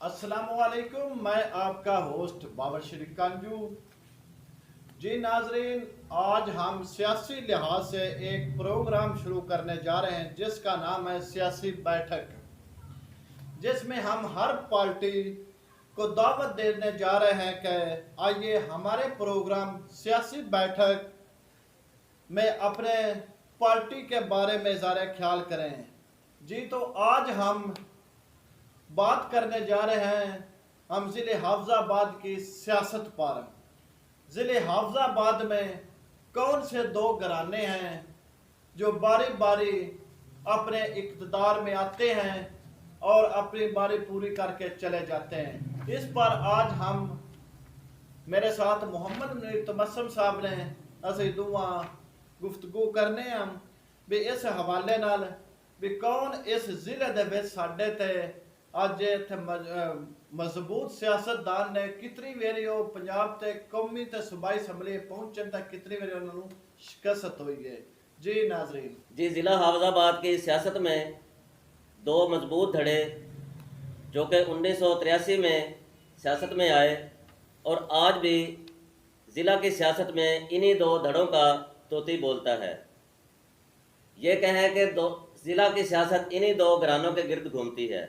अस्सलाम वालेकुम। मैं आपका होस्ट बाबर शरीफ कांजू। जी नाजरीन, आज हम सियासी लिहाज से एक प्रोग्राम शुरू करने जा रहे हैं जिसका नाम है सियासी बैठक, जिसमें हम हर पार्टी को दावत देने जा रहे हैं कि आइए हमारे प्रोग्राम सियासी बैठक में अपने पार्टी के बारे में ज़रा ख्याल करें। जी तो आज हम बात करने जा रहे हैं हम ज़िले हाफिज़ाबाद की सियासत पर। ज़िले हाफिज़ाबाद में कौन से दो घराने हैं जो बारी बारी अपने इक़्तिदार में आते हैं और अपनी बारी पूरी करके चले जाते हैं। इस पर आज हम मेरे साथ मोहम्मद मुनीर तबस्सुम साहब ने असी दुआ गुफ्तगू करने हम भी इस हवाले नाल भी कौन इस ज़िले दे विच साडे ते अज इत्थे मजबूत सियासतदान ने कितनी वेरी वो पंजाब ते कौमी ते सूबाई असैंबली पहुंचन तक कितनी वेरी उन्होंने शिकस्त हुई है। जी नाजरीन, जी ज़िला हाफिज़ाबाद की सियासत में दो मजबूत धड़े जो कि 1983 में सियासत में आए और आज भी ज़िला की सियासत में इन्हीं दो धड़ों का तोती बोलता है। ये कहें कि ज़िला की सियासत इन्हीं दो घरानों के गिर्द घूमती है।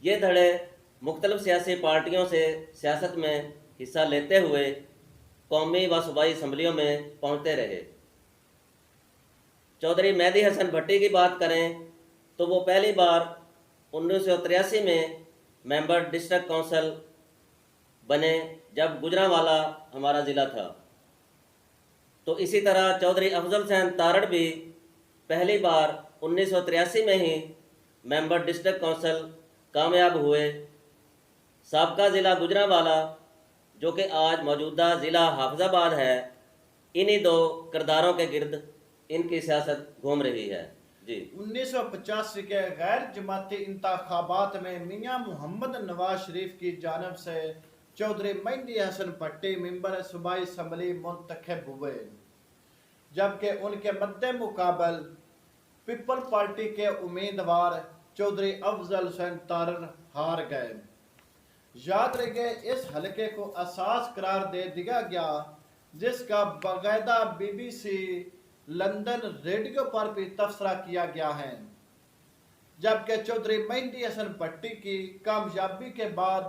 ये धड़े मुख्तलिफ सियासी पार्टियों से सियासत में हिस्सा लेते हुए कौमी व सूबाई असम्बलियों में पहुँचते रहे। चौधरी मेहदी हसन भट्टी की बात करें तो वो पहली बार 1983 में मेंबर डिस्ट्रिक्ट काउंसिल बने जब गुजरांवाला हमारा ज़िला था। तो इसी तरह चौधरी अफजल हुसैन तारड़ भी पहली बार 1983 में ही मेंबर डिस्ट्रिक्ट काउंसिल कामयाब हुए। साबका ज़िला गुजरांवाला जो कि आज मौजूदा ज़िला हाफिज़ाबाद है, इन्हीं दो किरदारों के गिर्द इनकी सियासत घूम रही है। जी 1985 के गैर जमाती इंतखाबात में मियाँ मोहम्मद नवाज शरीफ की जानब से चौधरी मेहदी हसन भट्टी मेंबर सूबाई असम्बली मुंतखब हुए, जबकि उनके मद्दे मुकाबल पीपल पार्टी के उम्मीदवार चौधरी अफजल हुसैन तारड़ हार गए। याद रखे इस हलके को असास करार दे दिया गया जिसका बाकायदा BBC लंदन रेडियो पर भी तबसरा किया गया है। जबकि चौधरी मेहदी हसन भट्टी की कामयाबी के बाद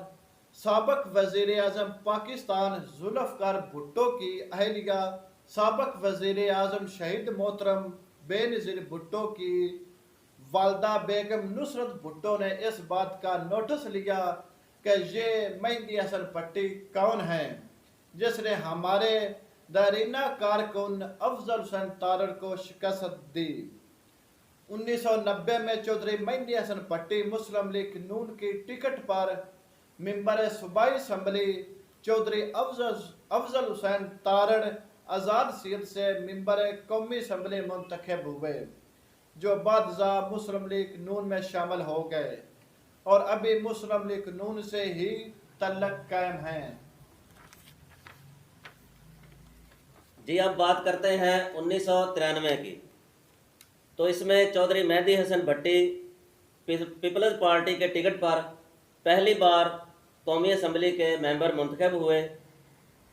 साबक वज़ीर आज़म पाकिस्तान जुल्फ़िकार भुट्टो की अहलिया साबक वज़ीर आज़म शहीद मोहतरम बेनज़ीर भुट्टो की वालदा बेगम नुसरत भुट्टो ने इस बात का नोटिस लिया कि ये मेहदी हसन भट्टी कौन है जिसने हमारे दारीना कारकुन अफजल हुसैन तारड़ को शिकस्त दी। 1990 में चौधरी मेहदी हसन भट्टी मुस्लिम लीग नून की टिकट पर मेंबर सूबाई असम्बली चौधरी अफजल हुसैन तारड़ आज़ाद सीट से मेंबर कौमी असम्बली मुंतखब हुए, जो बादशाह मुस्लिम लीग नून में शामिल हो गए और अभी मुस्लिम लीग नून से ही तल्लक कायम हैं। जी अब बात करते हैं 1993 की। तो इसमें चौधरी मेहदी हसन भट्टी पीपल्स पार्टी के टिकट पर पहली बार कौमी असम्बली के मेंबर मुंतखब हुए,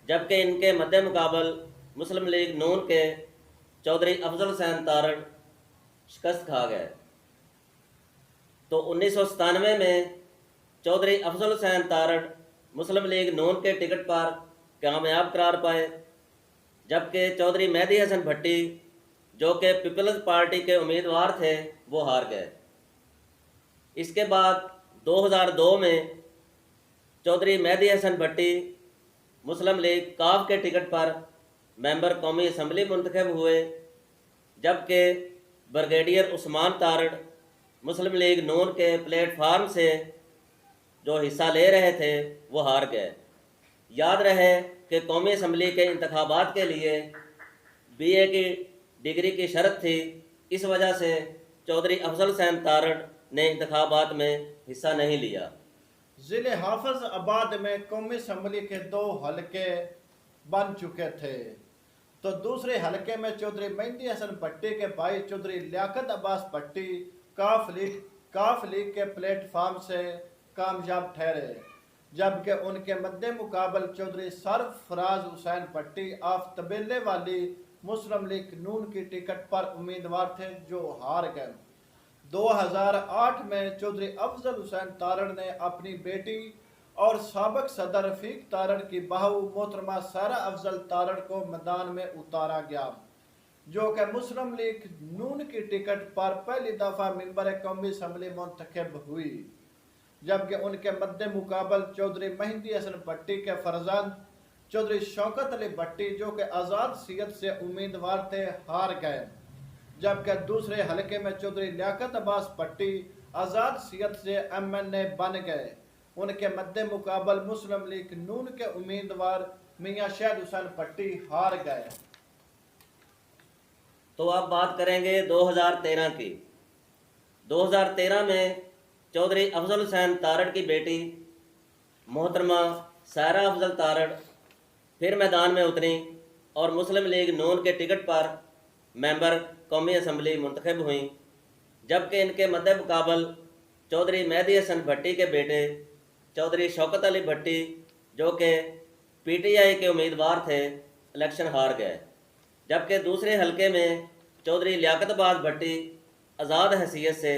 जबकि इनके मद्दे मुकाबल मुस्लिम लीग नून के चौधरी अफजल हुसैन तारड़ शिकस्त खा गए। तो 1997 में चौधरी अफजल हुसैन तारड़ मुस्लिम लीग नून के टिकट पर कामयाब करार पाए, जबकि चौधरी मेहदी हसन भट्टी जो कि पीपल्स पार्टी के उम्मीदवार थे वो हार गए। इसके बाद 2002 में चौधरी मेहदी हसन भट्टी मुस्लिम लीग काफ के टिकट पर मेंबर कौमी असम्बली मुंतखब हुए, जबकि ब्रिगेडियर उस्मान तारड़ मुस्लिम लीग नून के प्लेटफार्म से जो हिस्सा ले रहे थे वो हार गए। याद रहे कि कौमी असम्बली के इंतखाबात के लिए BA की डिग्री की शर्त थी, इस वजह से चौधरी अफजल हुसैन तारड़ ने इंतखाबात में हिस्सा नहीं लिया। ज़िले हाफिज़ाबाद में कौमी असम्बली के दो हलके बन चुके थे, तो दूसरे हलके में चौधरी मेहदी हसन भट्टी के भाई चौधरी लियाकत अब्बास भट्टी काफ लीग के प्लेटफार्म से कामयाब ठहरे, जबकि उनके मद्दे मुकाबल चौधरी सरफराज हुसैन भट्टी ऑफ तबेले वाली मुस्लिम लीग नून की टिकट पर उम्मीदवार थे, जो हार गए। 2008 में चौधरी अफजल हुसैन तारड़ ने अपनी बेटी और साबिक सदर रफीक तारड़ की बहू मोहतरमा सारा अफजल तारड़ को मैदान में उतारा गया, जो कि मुस्लिम लीग नून की टिकट पर पहली दफा मेंबर कौमी असम्बली मुंतखब हुई, जबकि उनके मद्दे मुकाबल चौधरी मेहंदी हसन भट्टी के फरजंद चौधरी शौकत अली भट्टी, जो कि आज़ाद सियत से उम्मीदवार थे, हार गए। जबकि दूसरे हलके में चौधरी लियाकत अब्बास भट्टी आज़ाद सियत से MNA बन गए। उनके मद्दे मुकाबल मुस्लिम लीग नून के उम्मीदवार मियां शहद हुसैन भट्टी हार गए। तो अब बात करेंगे 2013 की। 2013 में चौधरी अफजल हुसैन तारड़ की बेटी मोहतरमा सारा अफजल तारड़ फिर मैदान में उतरी और मुस्लिम लीग नून के टिकट पर मेंबर कौमी असम्बली मुंतखब हुई, जबकि इनके मद्दे मुकाबल चौधरी मेहदी हसन भट्टी के बेटे चौधरी शौकत अली भट्टी, जो कि PTI के उम्मीदवार थे, इलेक्शन हार गए। जबकि दूसरे हलके में चौधरी लियाकत अब्बास भट्टी आज़ाद हैसियत से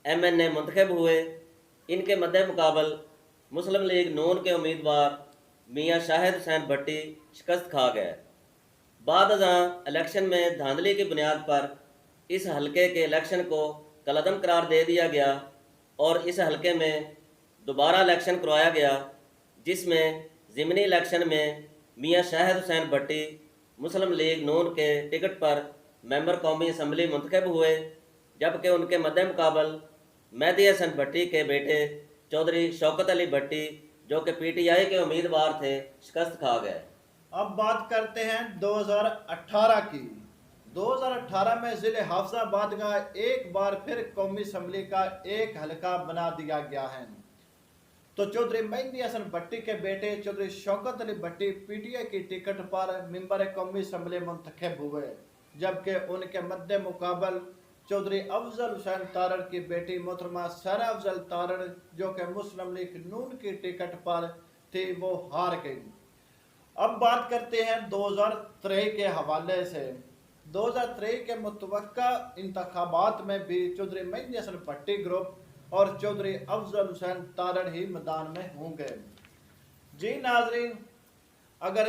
MNA मुंतखब हुए। इनके मद्दे मुकाबल मुस्लिम लीग नून के उम्मीदवार मियां शाहिद हुसैन भट्टी शिकस्त खा गए। बाद अज़ां इलेक्शन में धांधली की बुनियाद पर इस हलके के इलेक्शन को कलअदम करार दे दिया गया और इस हलके में दोबारा इलेक्शन करवाया गया, जिसमें ज़िमनी इलेक्शन में मियां शाहिद हुसैन भट्टी मुस्लिम लीग नून के टिकट पर मेंबर कौमी असम्बली मुंतखब हुए, जबकि उनके मद्दे मुकाबल मेहदी हसन भट्टी के बेटे चौधरी शौकत अली भट्टी, जो कि PTI के उम्मीदवार थे, शिकस्त खा गए। अब बात करते हैं 2018 की। 2018 में ज़िले हाफिजाबाद का एक बार फिर कौमी असम्बली का एक हलका बना दिया गया है। तो चौधरी मेहंदी हसन भट्टी के बेटे चौधरी शौकत अली भट्टी PTI की टिकट पर मेंबर कौमी असम्बली मुंतखब हुए, जबकि उनके मद्दे मुकाबल चौधरी अफजल हुसैन तारड़ की बेटी मोहतरमा सारा अफजल तारड़, जो कि मुस्लिम लीग नून की टिकट पर थी, वो हार गई। अब बात करते हैं 2023 के हवाले से। 2023 के मुतवक्का इंतखाबात में भी चौधरी मेहंदी हसन भट्टी ग्रुप और चौधरी अफजल हुसैन तारड़ ही मैदान में होंगे। जी नाजरीन, अगर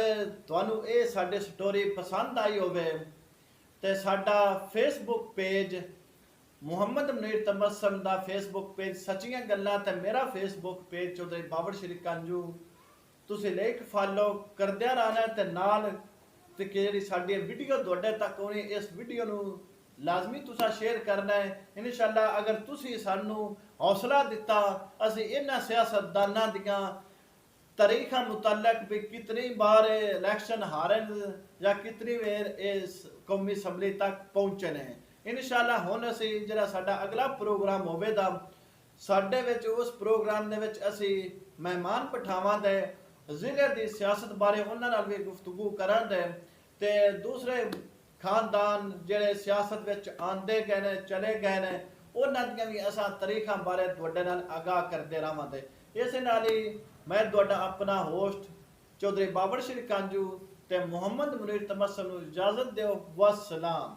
तुहानू ये साडी स्टोरी पसंद आई होवे तो साडा फेसबुक पेज मुहम्मद मुनीर तबस्सुम दा फेसबुक पेज सच्चियां गल्लां ते मेरा फेसबुक पेज चौधरी बाबर श्री कांजू तुसीं लाइक फॉलो करदिया रहना ते नाल ते ਜਿਹੜੀ ਸਾਡੀ ਵੀਡੀਓ ਤੁਹਾਡੇ ਤੱਕ ਹੋਣੀ, ਇਸ ਵੀਡੀਓ ਨੂੰ ਲਾਜ਼ਮੀ ਤੁਸੀਂ ਸ਼ੇਅਰ ਕਰਨਾ ਹੈ। ਇਨਸ਼ਾਅੱਲਾ ਅਗਰ ਤੁਸੀਂ ਸਾਨੂੰ ਹੌਸਲਾ ਦਿੱਤਾ, ਅਸੀਂ ਇਹਨਾਂ ਸਿਆਸਤਦਾਨਾਂ ਦੀਆਂ ਤਾਰੀਖਾਂ ਮੁਤਲਕ ਵੀ ਕਿਤਨੀ ਬਾਰ ਇਲੈਕਸ਼ਨ ਹਾਰੇ ਜਾਂ ਕਿਤਨੀ ਵਾਰ ਇਸ ਕੌਮੀ ਅਸੈਂਬਲੀ ਤੱਕ ਪਹੁੰਚੇ ਨੇ। ਇਨਸ਼ਾਅੱਲਾ ਹੁਣ ਅਸੀਂ ਜਿਹੜਾ ਸਾਡਾ ਅਗਲਾ ਪ੍ਰੋਗਰਾਮ ਹੋਵੇਗਾ, ਸਾਡੇ ਵਿੱਚ ਉਸ ਪ੍ਰੋਗਰਾਮ ਦੇ ਵਿੱਚ ਅਸੀਂ ਮਹਿਮਾਨ ਬਿਠਾਵਾਂਗੇ, ਜ਼ਿਲ੍ਹੇ ਦੀ ਸਿਆਸਤ ਬਾਰੇ ਉਹਨਾਂ ਨਾਲ ਵੀ ਗੁਫ਼ਤਗੂ ਕਰਾਂਗੇ ਤੇ ਦੂਸਰੇ ਖਾਨਦਾਨ ਜਿਹੜੇ ਸਿਆਸਤ ਵਿੱਚ ਆਂਦੇ ਗਏ ਨੇ, ਚਲੇ ਗਏ ਨੇ, ਉਹਨਾਂ ਦੀਆਂ ਵੀ ਅਸਾਂ ਤਾਰੀਖਾਂ ਬਾਰੇ ਤੁਹਾਡੇ ਨਾਲ ਆਗਾਹ ਕਰਦੇ ਰਹਾਂਗੇ। ਇਸੇ ਨਾਲ ਹੀ ਮੈਂ ਤੁਹਾਡਾ ਆਪਣਾ ਹੋਸਟ ਚੌਧਰੀ ਬਾਬਰ ਸ਼੍ਰੀ ਕਾਂਜੂ ਤੇ ਮੁਹੰਮਦ ਮੁਨੀਰ ਤਬਸਮ ਨੂੰ ਇਜਾਜ਼ਤ ਦਿਓ। ਵਸਲਾਮ।